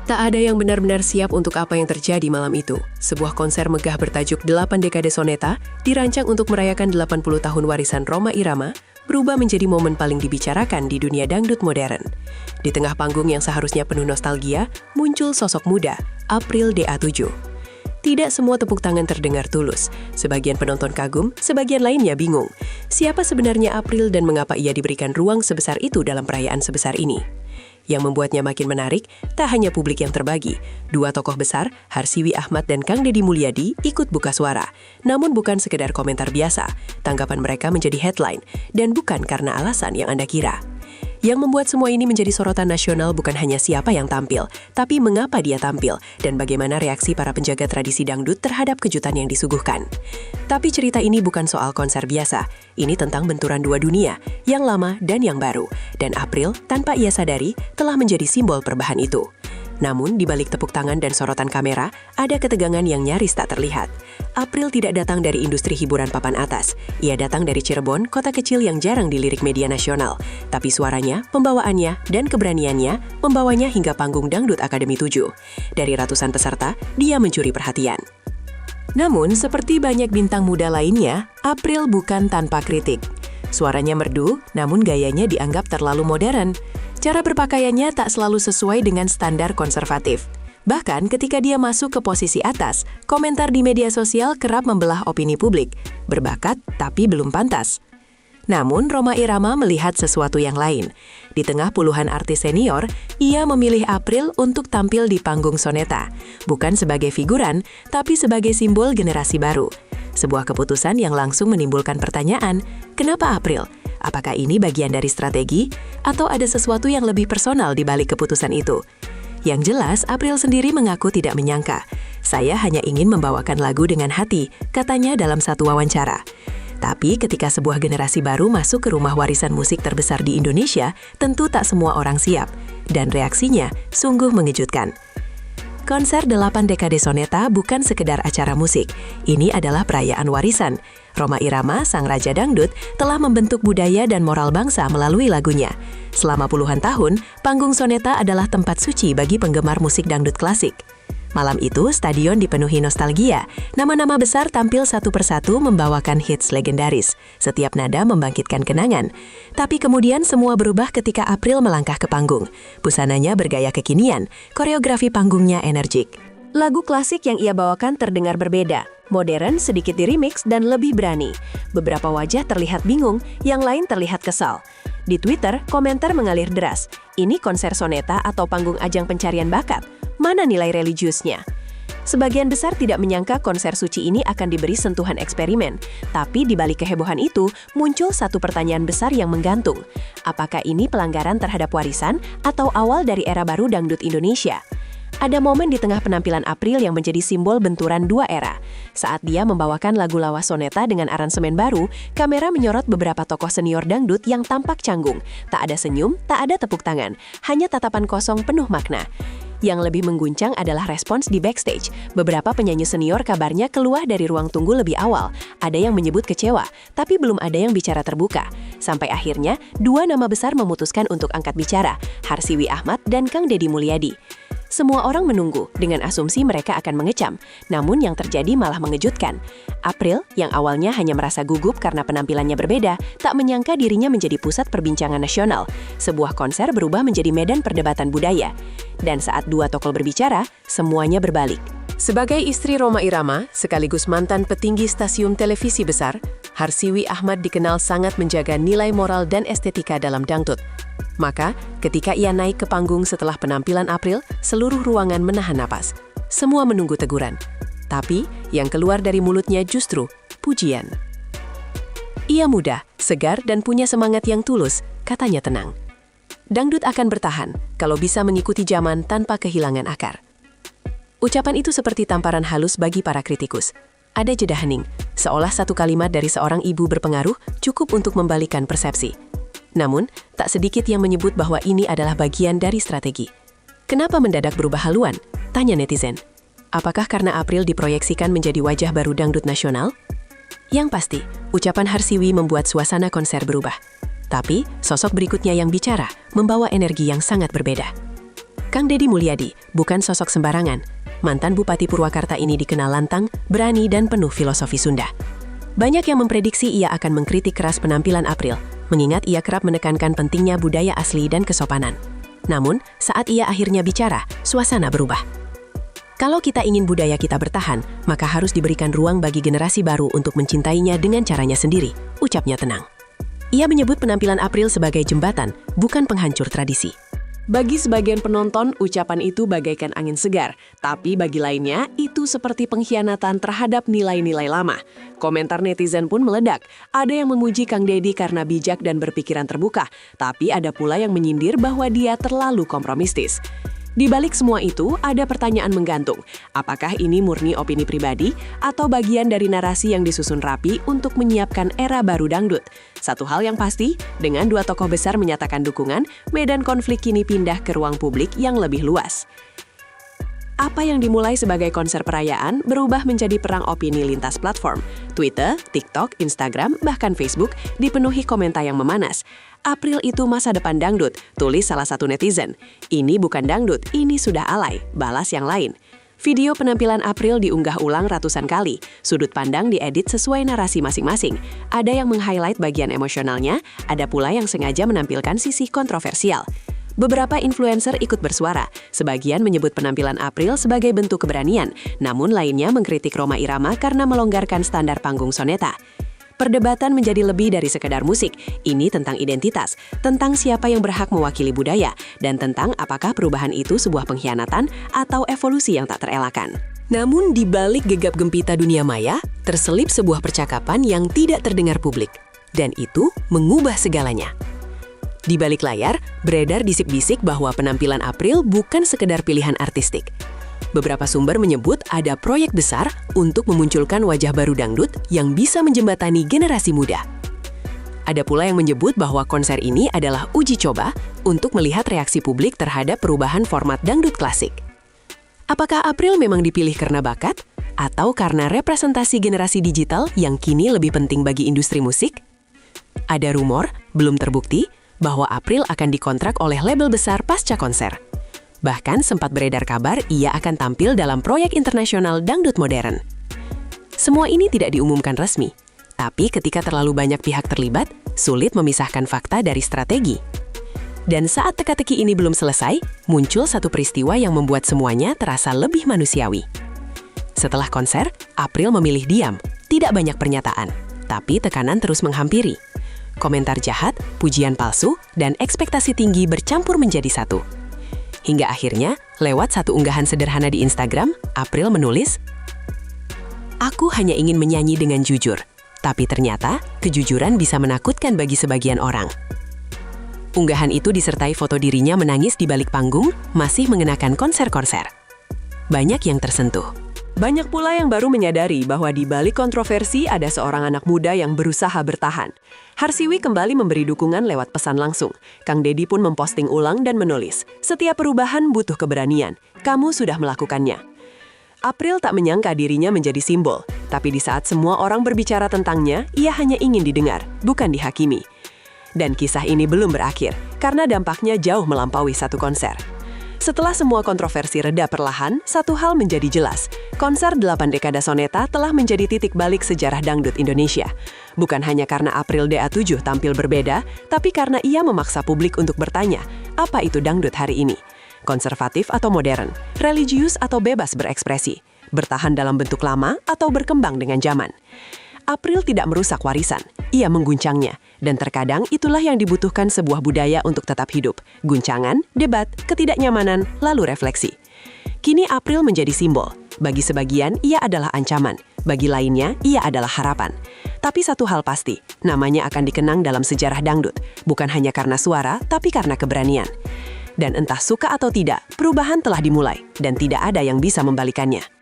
Tak ada yang benar-benar siap untuk apa yang terjadi malam itu. Sebuah konser megah bertajuk 8 Dekade Soneta, dirancang untuk merayakan 80 tahun warisan Rhoma Irama, berubah menjadi momen paling dibicarakan di dunia dangdut modern. Di tengah panggung yang seharusnya penuh nostalgia, muncul sosok muda, April DA7. Tidak semua tepuk tangan terdengar tulus. Sebagian penonton kagum, sebagian lainnya bingung. Siapa sebenarnya April dan mengapa ia diberikan ruang sebesar itu dalam perayaan sebesar ini? Yang membuatnya makin menarik, tak hanya publik yang terbagi. Dua tokoh besar, Harsiwi Ahmad dan Kang Deddy Mulyadi, ikut buka suara. Namun bukan sekedar komentar biasa, tanggapan mereka menjadi headline, dan bukan karena alasan yang Anda kira. Yang membuat semua ini menjadi sorotan nasional bukan hanya siapa yang tampil, tapi mengapa dia tampil, dan bagaimana reaksi para penjaga tradisi dangdut terhadap kejutan yang disuguhkan. Tapi cerita ini bukan soal konser biasa, ini tentang benturan dua dunia, yang lama dan yang baru, dan April, tanpa ia sadari, telah menjadi simbol perubahan itu. Namun, di balik tepuk tangan dan sorotan kamera, ada ketegangan yang nyaris tak terlihat. April tidak datang dari industri hiburan papan atas. Ia datang dari Cirebon, kota kecil yang jarang dilirik media nasional. Tapi suaranya, pembawaannya, dan keberaniannya membawanya hingga panggung Dangdut Akademi 7. Dari ratusan peserta, dia mencuri perhatian. Namun, seperti banyak bintang muda lainnya, April bukan tanpa kritik. Suaranya merdu, namun gayanya dianggap terlalu modern. Cara berpakaiannya tak selalu sesuai dengan standar konservatif. Bahkan ketika dia masuk ke posisi atas, komentar di media sosial kerap membelah opini publik. Berbakat, tapi belum pantas. Namun, Rhoma Irama melihat sesuatu yang lain. Di tengah puluhan artis senior, ia memilih April untuk tampil di panggung Soneta. Bukan sebagai figuran, tapi sebagai simbol generasi baru. Sebuah keputusan yang langsung menimbulkan pertanyaan, kenapa April? Apakah ini bagian dari strategi? Atau ada sesuatu yang lebih personal di balik keputusan itu? Yang jelas, April sendiri mengaku tidak menyangka. Saya hanya ingin membawakan lagu dengan hati, katanya dalam satu wawancara. Tapi ketika sebuah generasi baru masuk ke rumah warisan musik terbesar di Indonesia, tentu tak semua orang siap. Dan reaksinya sungguh mengejutkan. Konser 8 Dekade Soneta bukan sekedar acara musik. Ini adalah perayaan warisan. Rhoma Irama, sang raja dangdut, telah membentuk budaya dan moral bangsa melalui lagunya. Selama puluhan tahun, panggung Soneta adalah tempat suci bagi penggemar musik dangdut klasik. Malam itu, stadion dipenuhi nostalgia. Nama-nama besar tampil satu persatu membawakan hits legendaris. Setiap nada membangkitkan kenangan. Tapi kemudian semua berubah ketika April melangkah ke panggung. Busananya bergaya kekinian, koreografi panggungnya energik. Lagu klasik yang ia bawakan terdengar berbeda. Modern, sedikit di-remix, dan lebih berani. Beberapa wajah terlihat bingung, yang lain terlihat kesal. Di Twitter, komentar mengalir deras. Ini konser Soneta atau panggung ajang pencarian bakat? Mana nilai religiusnya? Sebagian besar tidak menyangka konser suci ini akan diberi sentuhan eksperimen. Tapi di balik kehebohan itu, muncul satu pertanyaan besar yang menggantung. Apakah ini pelanggaran terhadap warisan atau awal dari era baru dangdut Indonesia? Ada momen di tengah penampilan April yang menjadi simbol benturan dua era. Saat dia membawakan lagu lawas Soneta dengan aransemen baru, kamera menyorot beberapa tokoh senior dangdut yang tampak canggung. Tak ada senyum, tak ada tepuk tangan, hanya tatapan kosong penuh makna. Yang lebih mengguncang adalah respons di backstage. Beberapa penyanyi senior kabarnya keluar dari ruang tunggu lebih awal. Ada yang menyebut kecewa, tapi belum ada yang bicara terbuka. Sampai akhirnya, dua nama besar memutuskan untuk angkat bicara, Harsiwi Ahmad dan Kang Deddy Mulyadi. Semua orang menunggu dengan asumsi mereka akan mengecam, namun yang terjadi malah mengejutkan. April, yang awalnya hanya merasa gugup karena penampilannya berbeda, tak menyangka dirinya menjadi pusat perbincangan nasional. Sebuah konser berubah menjadi medan perdebatan budaya. Dan saat dua tokoh berbicara, semuanya berbalik. Sebagai istri Rhoma Irama, sekaligus mantan petinggi stasiun televisi besar, Harsiwi Ahmad dikenal sangat menjaga nilai moral dan estetika dalam dangdut. Maka, ketika ia naik ke panggung setelah penampilan April, seluruh ruangan menahan napas. Semua menunggu teguran. Tapi, yang keluar dari mulutnya justru pujian. Ia muda, segar, dan punya semangat yang tulus, katanya tenang. Dangdut akan bertahan kalau bisa mengikuti zaman tanpa kehilangan akar. Ucapan itu seperti tamparan halus bagi para kritikus. Ada jeda hening, seolah satu kalimat dari seorang ibu berpengaruh cukup untuk membalikan persepsi. Namun, tak sedikit yang menyebut bahwa ini adalah bagian dari strategi. Kenapa mendadak berubah haluan? Tanya netizen. Apakah karena April diproyeksikan menjadi wajah baru dangdut nasional? Yang pasti, ucapan Harsiwi membuat suasana konser berubah. Tapi, sosok berikutnya yang bicara membawa energi yang sangat berbeda. Kang Deddy Mulyadi bukan sosok sembarangan. Mantan Bupati Purwakarta ini dikenal lantang, berani, dan penuh filosofi Sunda. Banyak yang memprediksi ia akan mengkritik keras penampilan April, mengingat ia kerap menekankan pentingnya budaya asli dan kesopanan. Namun, saat ia akhirnya bicara, suasana berubah. Kalau kita ingin budaya kita bertahan, maka harus diberikan ruang bagi generasi baru untuk mencintainya dengan caranya sendiri, ucapnya tenang. Ia menyebut penampilan April sebagai jembatan, bukan penghancur tradisi. Bagi sebagian penonton, ucapan itu bagaikan angin segar. Tapi bagi lainnya, itu seperti pengkhianatan terhadap nilai-nilai lama. Komentar netizen pun meledak. Ada yang memuji Kang Deddy karena bijak dan berpikiran terbuka. Tapi ada pula yang menyindir bahwa dia terlalu kompromistis. Di balik semua itu, ada pertanyaan menggantung. Apakah ini murni opini pribadi atau bagian dari narasi yang disusun rapi untuk menyiapkan era baru dangdut? Satu hal yang pasti, dengan dua tokoh besar menyatakan dukungan, medan konflik kini pindah ke ruang publik yang lebih luas. Apa yang dimulai sebagai konser perayaan berubah menjadi perang opini lintas platform. Twitter, TikTok, Instagram, bahkan Facebook dipenuhi komentar yang memanas. April itu masa depan dangdut, tulis salah satu netizen. Ini bukan dangdut, ini sudah alay, balas yang lain. Video penampilan April diunggah ulang ratusan kali. Sudut pandang diedit sesuai narasi masing-masing. Ada yang meng-highlight bagian emosionalnya, ada pula yang sengaja menampilkan sisi kontroversial. Beberapa influencer ikut bersuara. Sebagian menyebut penampilan April sebagai bentuk keberanian, namun lainnya mengkritik Rhoma Irama karena melonggarkan standar panggung soneta. Perdebatan menjadi lebih dari sekedar musik. Ini tentang identitas, tentang siapa yang berhak mewakili budaya, dan tentang apakah perubahan itu sebuah pengkhianatan atau evolusi yang tak terelakkan. Namun di balik gegap gempita dunia maya, terselip sebuah percakapan yang tidak terdengar publik. Dan itu mengubah segalanya. Di balik layar, beredar bisik-bisik bahwa penampilan April bukan sekedar pilihan artistik. Beberapa sumber menyebut ada proyek besar untuk memunculkan wajah baru dangdut yang bisa menjembatani generasi muda. Ada pula yang menyebut bahwa konser ini adalah uji coba untuk melihat reaksi publik terhadap perubahan format dangdut klasik. Apakah April memang dipilih karena bakat? Atau karena representasi generasi digital yang kini lebih penting bagi industri musik? Ada rumor, belum terbukti, bahwa April akan dikontrak oleh label besar pasca konser. Bahkan sempat beredar kabar ia akan tampil dalam proyek internasional dangdut modern. Semua ini tidak diumumkan resmi, tapi ketika terlalu banyak pihak terlibat, sulit memisahkan fakta dari strategi. Dan saat teka-teki ini belum selesai, muncul satu peristiwa yang membuat semuanya terasa lebih manusiawi. Setelah konser, April memilih diam, tidak banyak pernyataan, tapi tekanan terus menghampiri. Komentar jahat, pujian palsu, dan ekspektasi tinggi bercampur menjadi satu. Hingga akhirnya, lewat satu unggahan sederhana di Instagram, April menulis, "Aku hanya ingin menyanyi dengan jujur, tapi ternyata kejujuran bisa menakutkan bagi sebagian orang." Unggahan itu disertai foto dirinya menangis di balik panggung, masih mengenakan konser-konser. Banyak yang tersentuh. Banyak pula yang baru menyadari bahwa di balik kontroversi ada seorang anak muda yang berusaha bertahan. Harsiwi kembali memberi dukungan lewat pesan langsung. Kang Deddy pun memposting ulang dan menulis, "Setiap perubahan butuh keberanian. Kamu sudah melakukannya." April tak menyangka dirinya menjadi simbol, tapi di saat semua orang berbicara tentangnya, ia hanya ingin didengar, bukan dihakimi. Dan kisah ini belum berakhir, karena dampaknya jauh melampaui satu konser. Setelah semua kontroversi reda perlahan, satu hal menjadi jelas. Konser 8 Dekada Soneta telah menjadi titik balik sejarah dangdut Indonesia. Bukan hanya karena April DA7 tampil berbeda, tapi karena ia memaksa publik untuk bertanya, apa itu dangdut hari ini? Konservatif atau modern? Religius atau bebas berekspresi? Bertahan dalam bentuk lama atau berkembang dengan zaman? April tidak merusak warisan, ia mengguncangnya. Dan terkadang itulah yang dibutuhkan sebuah budaya untuk tetap hidup. Guncangan, debat, ketidaknyamanan, lalu refleksi. Kini April menjadi simbol. Bagi sebagian, ia adalah ancaman. Bagi lainnya, ia adalah harapan. Tapi satu hal pasti, namanya akan dikenang dalam sejarah dangdut. Bukan hanya karena suara, tapi karena keberanian. Dan entah suka atau tidak, perubahan telah dimulai. Dan tidak ada yang bisa membalikannya.